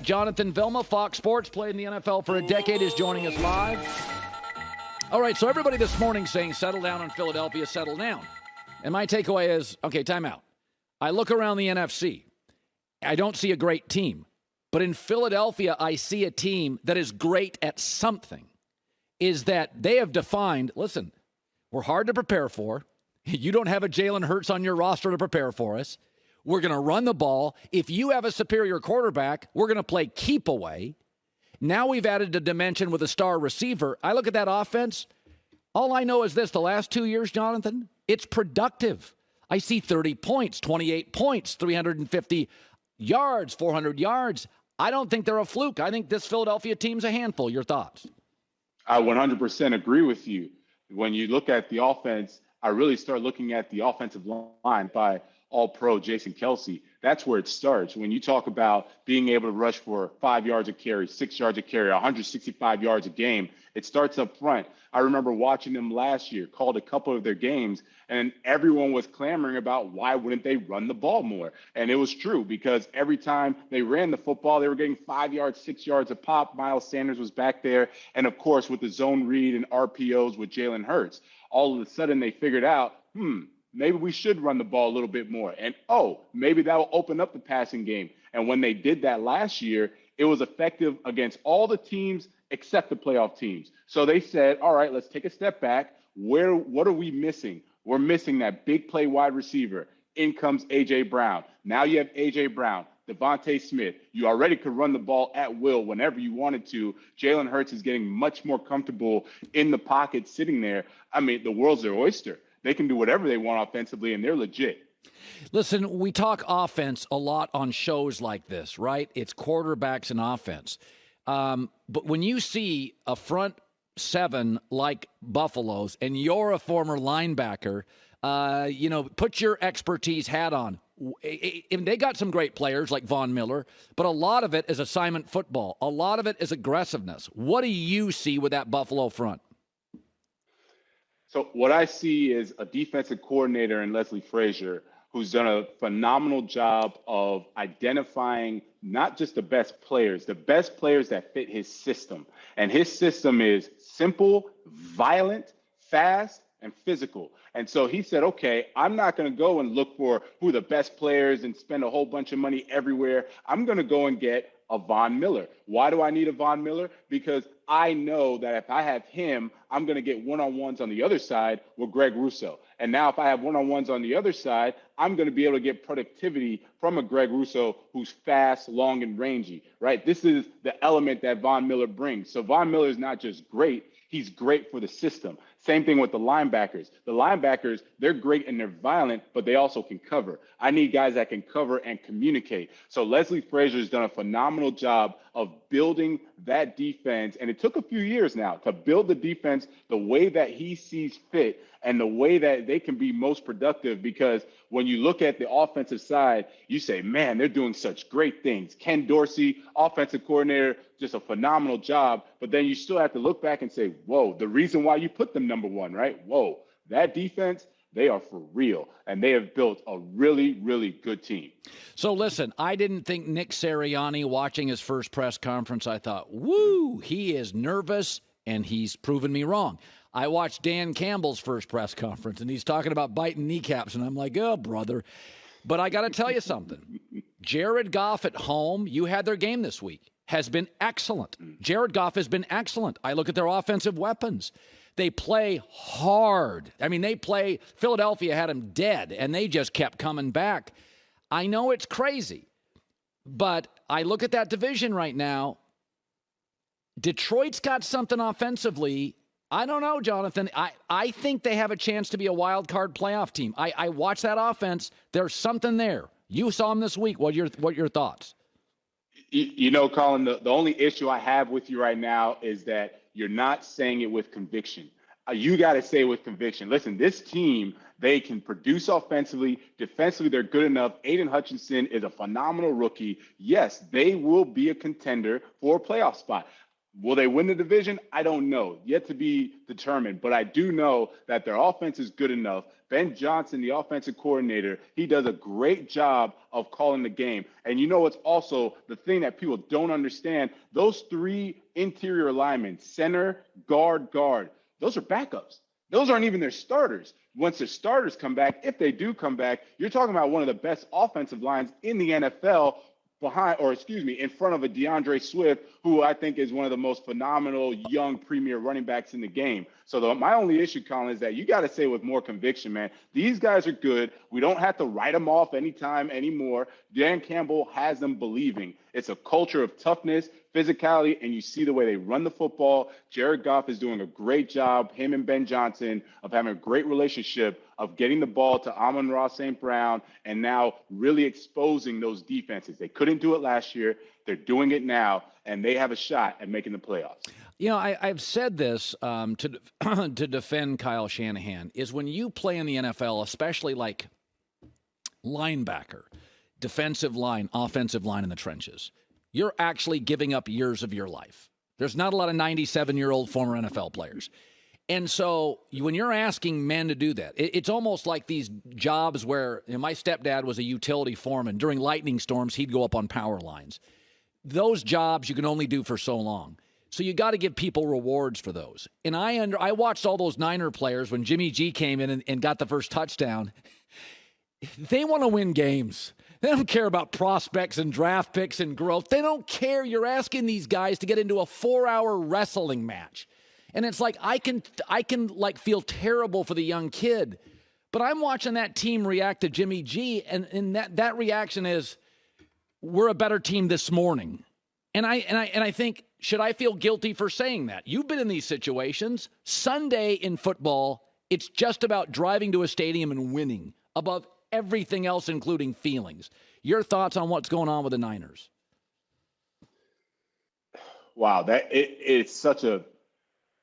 Jonathan Vilma, Fox Sports, played in the NFL for a decade, is joining us live. All right, so everybody this morning saying, settle down in Philadelphia, settle down. And my takeaway is, okay, time out. I look around the NFC. I don't see a great team. But in Philadelphia, I see a team that is great at something. Is that they have defined, listen, we're hard to prepare for. You don't have a Jalen Hurts on your roster to prepare for us. We're going to run the ball. If you have a superior quarterback, we're going to play keep away. Now we've added a dimension with a star receiver. I look at that offense. All I know is this, the last 2 years, Jonathan, it's productive. I see 30 points, 28 points, 350 yards, 400 yards. I don't think they're a fluke. I think this Philadelphia team's a handful. Your thoughts? I 100% agree with you. When you look at the offense, I really start looking at the offensive line by All-Pro Jason Kelce. That's where it starts. When you talk about being able to rush for 5 yards a carry, 6 yards a carry, 165 yards a game, it starts up front. I remember watching them last year, called a couple of their games, and everyone was clamoring about why wouldn't they run the ball more? And it was true, because every time they ran the football, they were getting 5 yards, 6 yards a pop. Miles Sanders was back there. And of course, with the zone read and RPOs with Jalen Hurts, all of a sudden they figured out, maybe we should run the ball a little bit more. And, maybe that will open up the passing game. And when they did that last year, it was effective against all the teams except the playoff teams. So they said, all right, let's take a step back. What are we missing? We're missing that big play wide receiver. In comes A.J. Brown. Now you have A.J. Brown, Devontae Smith. You already could run the ball at will whenever you wanted to. Jalen Hurts is getting much more comfortable in the pocket sitting there. I mean, the world's their oyster. They can do whatever they want offensively, and they're legit. Listen, we talk offense a lot on shows like this, right? It's quarterbacks and offense. But when you see a front seven like Buffalo's, and you're a former linebacker, put your expertise hat on. They got some great players like Von Miller, but a lot of it is assignment football. A lot of it is aggressiveness. What do you see with that Buffalo front? So what I see is a defensive coordinator in Leslie Frazier who's done a phenomenal job of identifying not just the best players that fit his system. And his system is simple, violent, fast, and physical. And so he said, okay, I'm not going to go and look for who the best players and spend a whole bunch of money everywhere. I'm going to go and get a Von Miller. Why do I need a Von Miller? Because I know that if I have him, I'm going to get one-on-ones on the other side with Greg Rousseau. And now if I have one-on-ones on the other side, I'm going to be able to get productivity from a Greg Rousseau who's fast, long, and rangy, right? This is the element that Von Miller brings. So Von Miller is not just great, he's great for the system. Same thing with the linebackers. The linebackers, they're great and they're violent, but they also can cover. I need guys that can cover and communicate. So Leslie Frazier has done a phenomenal job of building that defense. And it took a few years now to build the defense the way that he sees fit and the way that they can be most productive, because when you look at the offensive side, you say, man, they're doing such great things. Ken Dorsey, offensive coordinator, just a phenomenal job. But then you still have to look back and say, whoa, the reason why you put them number one, right? Whoa, that defense, they are for real. And they have built a really, really good team. So listen, I didn't think Nick Sirianni, watching his first press conference, I thought, woo, he is nervous, and he's proven me wrong. I watched Dan Campbell's first press conference, and he's talking about biting kneecaps, and I'm like, oh, brother. But I got to tell you something. Jared Goff at home, you had their game this week, has been excellent. Jared Goff has been excellent. I look at their offensive weapons. They play hard. I mean, Philadelphia had them dead, and they just kept coming back. I know it's crazy, but I look at that division right now. Detroit's got something offensively. I don't know, Jonathan. I think they have a chance to be a wild card playoff team. I watch that offense. There's something there. You saw them this week. What are your thoughts? You know, Colin, the only issue I have with you right now is that you're not saying it with conviction. You got to say it with conviction. Listen, this team, they can produce offensively. Defensively, they're good enough. Aiden Hutchinson is a phenomenal rookie. Yes, they will be a contender for a playoff spot. Will they win the division? I don't know. Yet to be determined. But I do know that their offense is good enough Ben Johnson, the offensive coordinator, he does a great job of calling the game. And you know what's also the thing that people don't understand? Those three interior linemen, center, guard, those are backups. Those aren't even their starters. Once their starters come back, if they do come back, you're talking about one of the best offensive lines in the NFL in front of a DeAndre Swift, who I think is one of the most phenomenal young premier running backs in the game. So my only issue, Colin, is that you got to say with more conviction, man, these guys are good. We don't have to write them off anytime anymore. Dan Campbell has them believing. It's a culture of toughness, physicality, and you see the way they run the football. Jared Goff is doing a great job, him and Ben Johnson, of having a great relationship of getting the ball to Amon-Ra St. Brown and now really exposing those defenses. They couldn't do it last year. They're doing it now, and they have a shot at making the playoffs. You know, I've said this to defend Kyle Shanahan, is when you play in the NFL, especially like linebacker, defensive line, offensive line in the trenches, you're actually giving up years of your life. There's not a lot of 97-year-old former NFL players. And so when you're asking men to do that, it's almost like these jobs where my stepdad was a utility foreman. During lightning storms, he'd go up on power lines. Those jobs you can only do for so long. So you got to give people rewards for those. And I watched all those Niner players when Jimmy G came in and got the first touchdown. They want to win games. They don't care about prospects and draft picks and growth. They don't care. You're asking these guys to get into a 4-hour wrestling match. And it's like I can like feel terrible for the young kid. But I'm watching that team react to Jimmy G, and that reaction is, we're a better team this morning. And I think, should I feel guilty for saying that? You've been in these situations. Sunday in football, it's just about driving to a stadium and winning above everything else, including feelings. Your thoughts on what's going on with the Niners? Wow, it's such a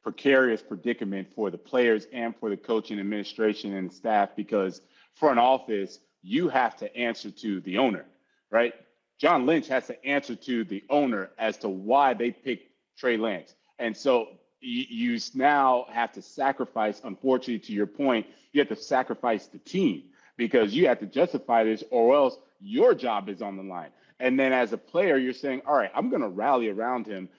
precarious predicament for the players and for the coaching administration and staff, because front office, you have to answer to the owner, right? John Lynch has to answer to the owner as to why they picked Trey Lance. And so you now have to sacrifice, unfortunately, to your point, you have to sacrifice the team because you have to justify this, or else your job is on the line. And then as a player, you're saying, all right, I'm going to rally around him.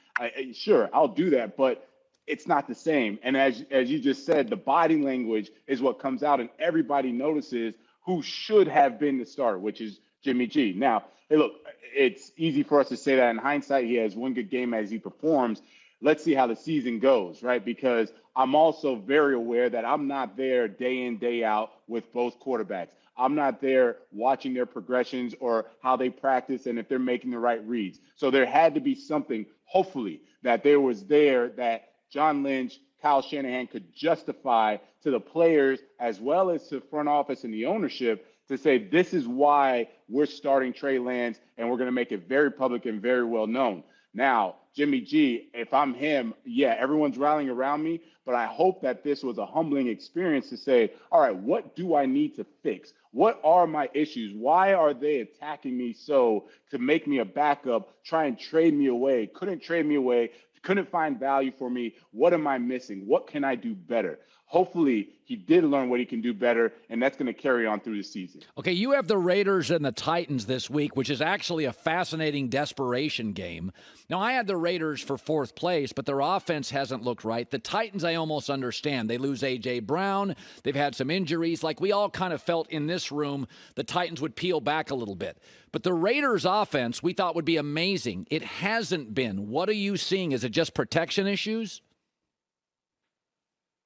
Sure, I'll do that, but it's not the same. And as you just said, the body language is what comes out, and everybody notices who should have been the starter, which is Jimmy G. Now, hey, look, it's easy for us to say that in hindsight. He has one good game as he performs. Let's see how the season goes, right? Because I'm also very aware that I'm not there day in, day out with both quarterbacks. I'm not there watching their progressions or how they practice and if they're making the right reads. So there had to be something, hopefully, that there was there that John Lynch, Kyle Shanahan could justify to the players as well as to front office and the ownership to say, this is why we're starting Trey Lance, and we're going to make it very public and very well known. Now, Jimmy G, if I'm him, yeah, everyone's rallying around me, but I hope that this was a humbling experience to say, all right, what do I need to fix? What are my issues? Why are they attacking me so to make me a backup, try and trade me away? Couldn't trade me away, couldn't find value for me. What am I missing? What can I do better? Hopefully, he did learn what he can do better, and that's going to carry on through the season. Okay, you have the Raiders and the Titans this week, which is actually a fascinating desperation game. Now, I had the Raiders for fourth place, but their offense hasn't looked right. The Titans, I almost understand. They lose A.J. Brown. They've had some injuries. Like we all kind of felt in this room, the Titans would peel back a little bit. But the Raiders' offense, we thought would be amazing. It hasn't been. What are you seeing? Is it just protection issues?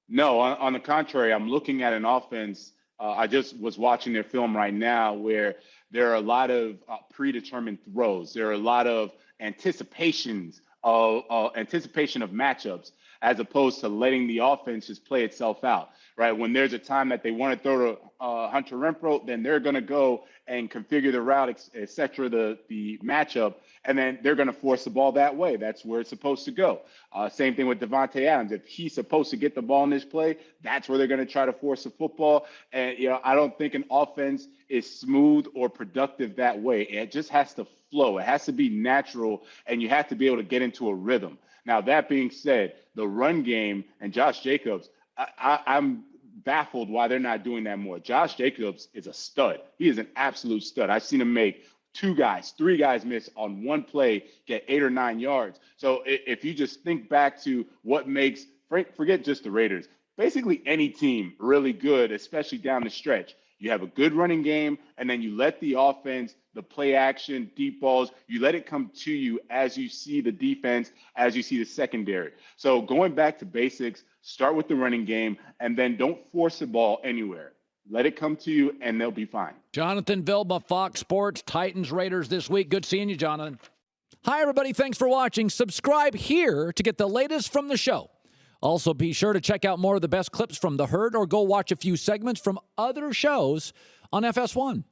No, on the contrary, I'm looking at an offense. I just was watching their film right now where there are a lot of predetermined throws. There are a lot of anticipation of matchups as opposed to letting the offense just play itself out, right? When there's a time that they want to throw to Hunter Renfrow, then they're going to go and configure the route, et cetera, the matchup, and then they're going to force the ball that way. That's where it's supposed to go. Same thing with Devontae Adams. If he's supposed to get the ball in this play, that's where they're going to try to force the football. And, I don't think an offense is smooth or productive that way. It just has to flow. It has to be natural, and you have to be able to get into a rhythm. Now, that being said, the run game and Josh Jacobs, I'm baffled why they're not doing that more. Josh Jacobs is a stud. He is an absolute stud. I've seen him make 2 guys, 3 guys miss on one play, get 8 or 9 yards. So if you just think back to what makes, forget just the Raiders, basically any team really good, especially down the stretch. You have a good running game, and then you let the offense, the play action, deep balls, you let it come to you as you see the defense, as you see the secondary. So going back to basics, start with the running game, and then don't force the ball anywhere. Let it come to you, and they'll be fine. Jonathan Vilma, Fox Sports, Titans, Raiders this week. Good seeing you, Jonathan. Hi, everybody. Thanks for watching. Subscribe here to get the latest from the show. Also, be sure to check out more of the best clips from The Herd or go watch a few segments from other shows on FS1.